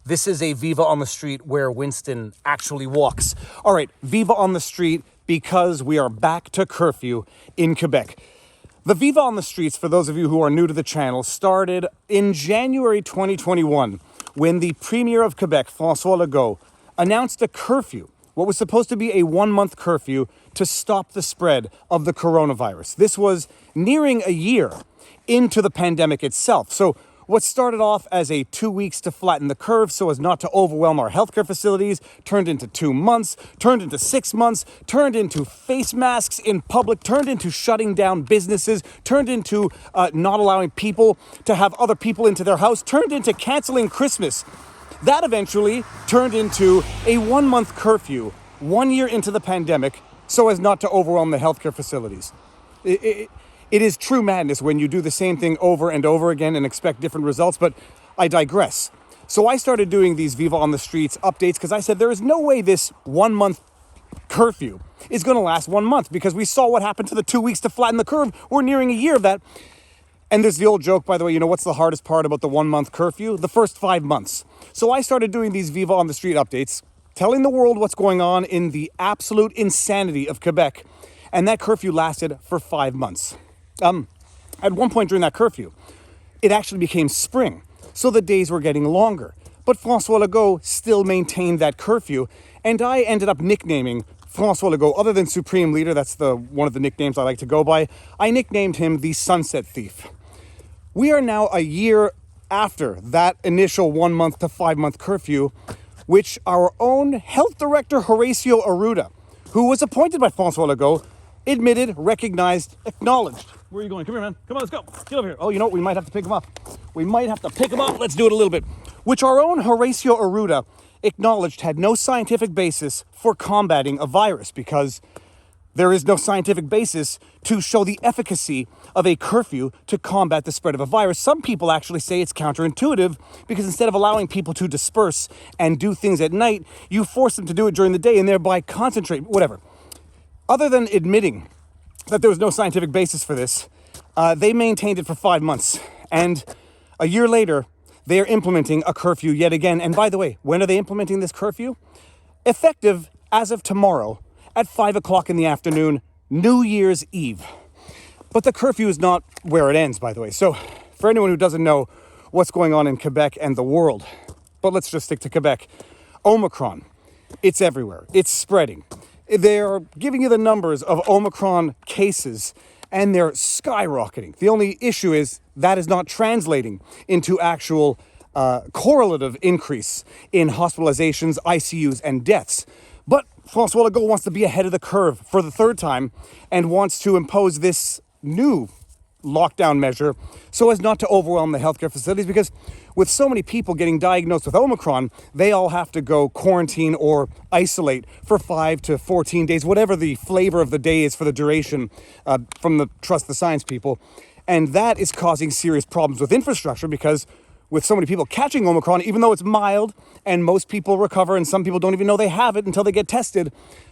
This is a Viva on the Street where Winston actually walks. All right, Viva on the Street because we are back to curfew in Quebec. The Viva on the Streets, for those of you who are new to the channel, started in January 2021 when the Premier of Quebec, Francois Legault, announced a curfew, what was supposed to be a 1-month curfew to stop the spread of the coronavirus. This was nearing a year into the pandemic itself. So what started off as a 2 weeks to flatten the curve so as not to overwhelm our healthcare facilities turned into 2 months, turned into 6 months, turned into face masks in public, turned into shutting down businesses, turned into not allowing people to have other people into their house, turned into canceling Christmas. That eventually turned into a 1-month curfew 1 year into the pandemic so as not to overwhelm the healthcare facilities. It is true madness when you do the same thing over and over again and expect different results, but I digress. So I started doing these Viva on the Streets updates because I said there is no way this 1-month curfew is going to last 1 month because we saw what happened to the 2 weeks to flatten the curve. We're nearing a year of that. And there's the old joke, by the way, what's the hardest part about the 1-month curfew? The first 5 months. So I started doing these Viva on the Street updates, telling the world what's going on in the absolute insanity of Quebec. And that curfew lasted for 5 months. At one point during that curfew, it actually became spring, so the days were getting longer. But Francois Legault still maintained that curfew, and I ended up nicknaming Francois Legault, other than Supreme Leader, that's one of the nicknames I like to go by, I nicknamed him the Sunset Thief. We are now a year after that initial 1-month to 5-month curfew, which our own health director, Horacio Arruda, who was appointed by Francois Legault, admitted, recognized, acknowledged. Where are you going? Come here, man. Come on, let's go. Get over here. Oh, we might have to pick him up. Let's do it a little bit. Which our own Horacio Arruda acknowledged had no scientific basis for combating a virus because there is no scientific basis to show the efficacy of a curfew to combat the spread of a virus. Some people actually say it's counterintuitive because instead of allowing people to disperse and do things at night, you force them to do it during the day and thereby concentrate, whatever. Other than admitting that there was no scientific basis for this, they maintained it for 5 months. And a year later, they are implementing a curfew yet again. And by the way, when are they implementing this curfew? Effective as of tomorrow at 5 o'clock in the afternoon, New Year's Eve. But the curfew is not where it ends, by the way. So for anyone who doesn't know what's going on in Quebec and the world, but let's just stick to Quebec. Omicron, it's everywhere. It's spreading. They're giving you the numbers of Omicron cases, and they're skyrocketing. The only issue is that is not translating into actual correlative increase in hospitalizations, ICUs, and deaths. But Francois Legault wants to be ahead of the curve for the third time and wants to impose this new lockdown measure so as not to overwhelm the healthcare facilities, because with so many people getting diagnosed with Omicron, they all have to go quarantine or isolate for 5 to 14 days, whatever the flavor of the day is for the duration from the Trust the Science people. And that is causing serious problems with infrastructure because with so many people catching Omicron, even though it's mild and most people recover and some people don't even know they have it until they get tested,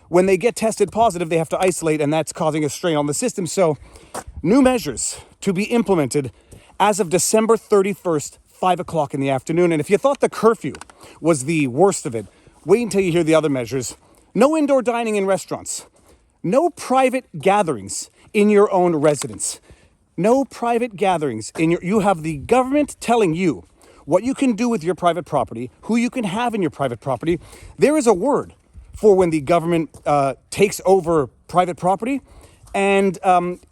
when they get tested positive, they have to isolate, and that's causing a strain on the system. So new measures to be implemented as of December 31st, 5 o'clock in the afternoon. And if you thought the curfew was the worst of it, wait until you hear the other measures. No indoor dining in restaurants. No private gatherings in your own residence. No private gatherings you have the government telling you what you can do with your private property, who you can have in your private property. There is a word for when the government takes over private property, and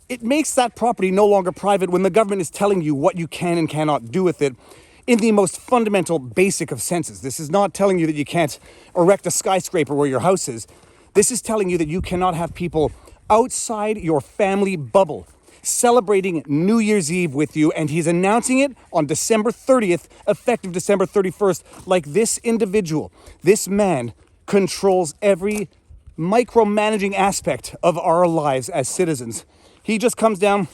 it makes that property no longer private when the government is telling you what you can and cannot do with it in the most fundamental, basic of senses. This is not telling you that you can't erect a skyscraper where your house is. This is telling you that you cannot have people outside your family bubble celebrating New Year's Eve with you, and he's announcing it on December 30th, effective December 31st, like this individual, this man, controls every micromanaging aspect of our lives as citizens. He just comes down.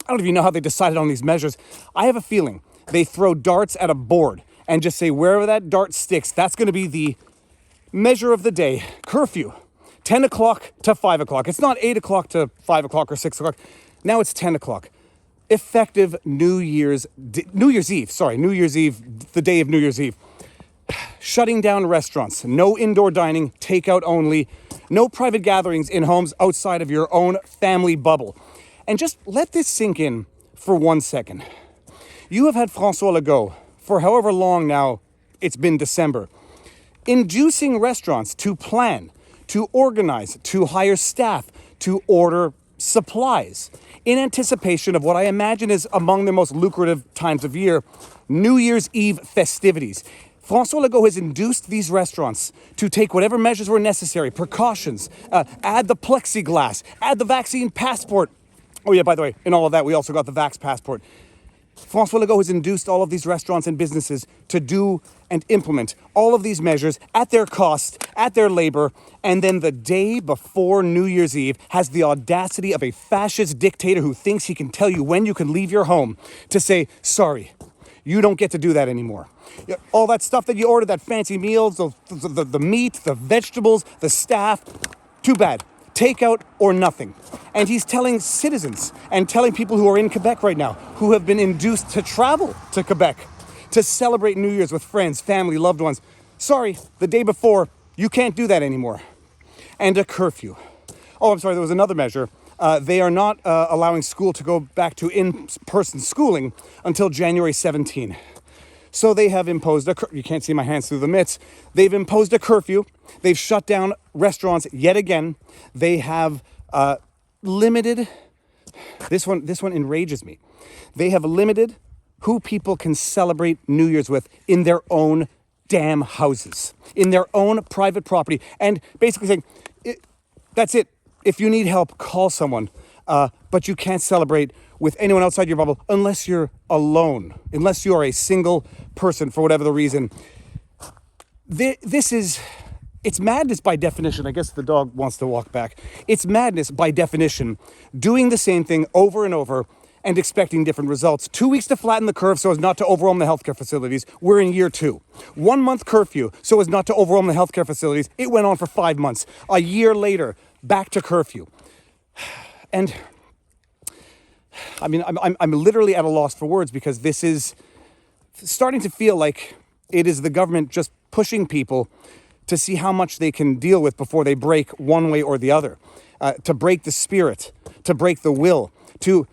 I don't even know how they decided on these measures. I have a feeling they throw darts at a board and just say wherever that dart sticks, that's going to be the measure of the day. Curfew, 10 o'clock to 5 o'clock. It's not 8 o'clock to 5 o'clock or 6 o'clock. Now it's 10 o'clock. Effective New Year's Eve, the day of New Year's Eve. shutting down restaurants, no indoor dining, takeout only, no private gatherings in homes outside of your own family bubble. And just let this sink in for 1 second. You have had Francois Legault for however long now, it's been December, inducing restaurants to plan, to organize, to hire staff, to order supplies in anticipation of what I imagine is among the most lucrative times of year, New Year's Eve festivities. Francois Legault has induced these restaurants to take whatever measures were necessary, precautions, add the plexiglass, add the vaccine passport. Oh yeah, by the way, in all of that, we also got the Vax passport. Francois Legault has induced all of these restaurants and businesses to do and implement all of these measures at their cost, at their labor, and then the day before New Year's Eve has the audacity of a fascist dictator who thinks he can tell you when you can leave your home to say, sorry, you don't get to do that anymore. All that stuff that you ordered, that fancy meals, the meat, the vegetables, the staff, too bad. Takeout or nothing. And he's telling citizens and telling people who are in Quebec right now, who have been induced to travel to Quebec to celebrate New Year's with friends, family, loved ones. Sorry, the day before, you can't do that anymore. And a curfew. Oh, I'm sorry, there was another measure. They are not allowing school to go back to in-person schooling until January 17. So they have imposed you can't see my hands through the mitts. They've imposed a curfew. They've shut down restaurants yet again. They have limited, this one enrages me. They have limited who people can celebrate New Year's with in their own damn houses, in their own private property. And basically saying, that's it. If you need help, call someone. But you can't celebrate with anyone outside your bubble unless you're alone, unless you are a single person for whatever the reason. It's madness by definition. I guess the dog wants to walk back. It's madness by definition, doing the same thing over and over and expecting different results. 2 weeks to flatten the curve so as not to overwhelm the healthcare facilities. We're in year 2. 1 month curfew so as not to overwhelm the healthcare facilities. It went on for 5 months. A year later, back to curfew. And I mean, I'm literally at a loss for words because this is starting to feel like it is the government just pushing people to see how much they can deal with before they break one way or the other, to break the spirit, to break the will, to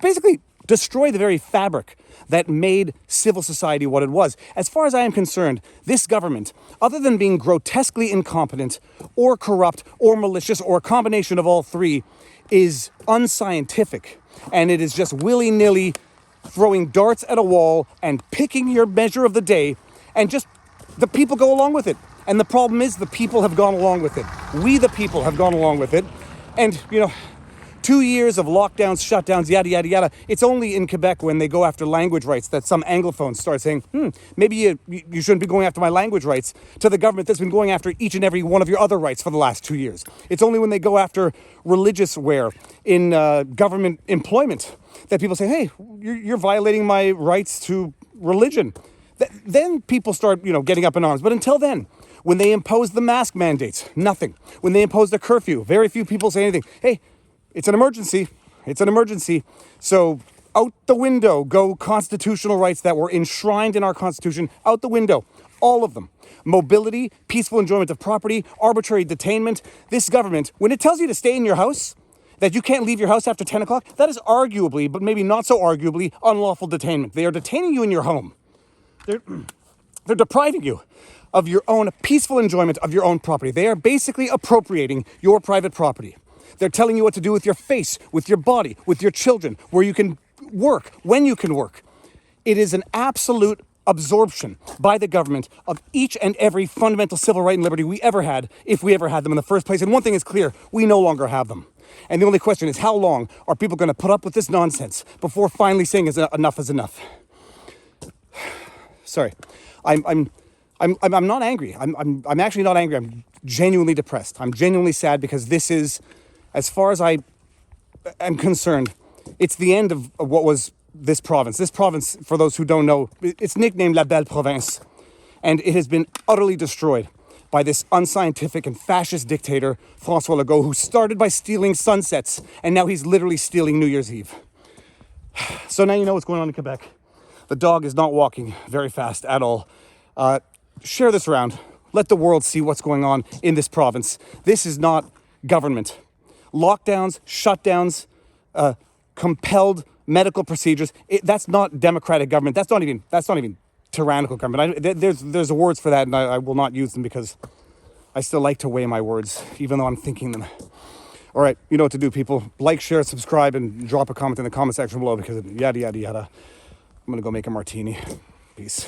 basically destroy the very fabric that made civil society what it was. As far as I am concerned, this government, other than being grotesquely incompetent or corrupt or malicious or a combination of all three, is unscientific. And it is just willy-nilly throwing darts at a wall and picking your measure of the day, and just the people go along with it. And the problem is the people have gone along with it. We, the people, have gone along with it. And, 2 years of lockdowns, shutdowns, yada, yada, yada. It's only in Quebec when they go after language rights that some Anglophones start saying, maybe you shouldn't be going after my language rights, to the government that's been going after each and every one of your other rights for the last 2 years. It's only when they go after religious wear in government employment that people say, hey, you're violating my rights to religion. Then people start, getting up in arms. But until then, when they impose the mask mandates, nothing. When they impose the curfew, very few people say anything. Hey, it's an emergency. It's an emergency. So out the window go constitutional rights that were enshrined in our Constitution. Out the window. All of them. Mobility, peaceful enjoyment of property, arbitrary detainment. This government, when it tells you to stay in your house, that you can't leave your house after 10 o'clock, that is arguably, but maybe not so arguably, unlawful detainment. They are detaining you in your home. They're depriving you of your own peaceful enjoyment of your own property. They are basically appropriating your private property. They're telling you what to do with your face, with your body, with your children, where you can work, when you can work. It is an absolute absorption by the government of each and every fundamental civil right and liberty we ever had, if we ever had them in the first place. And one thing is clear, we no longer have them. And the only question is, how long are people going to put up with this nonsense before finally saying enough is enough? Sorry, I'm not angry. I'm actually not angry. I'm genuinely depressed. I'm genuinely sad because this is, as far as I am concerned, it's the end of what was this province. This province, for those who don't know, it's nicknamed La Belle Province. And it has been utterly destroyed by this unscientific and fascist dictator, Francois Legault, who started by stealing sunsets, and now he's literally stealing New Year's Eve. So now you know what's going on in Quebec. The dog is not walking very fast at all. share this around. Let the world see what's going on in this province. This is not government. Lockdowns, shutdowns, compelled medical procedures. That's not democratic government. That's not even tyrannical government. There's words for that, and I will not use them because I still like to weigh my words, even though I'm thinking them. All right, you know what to do, people. Like, share, subscribe, and drop a comment in the comment section below because yada, yada, yada. I'm going to go make a martini. Peace.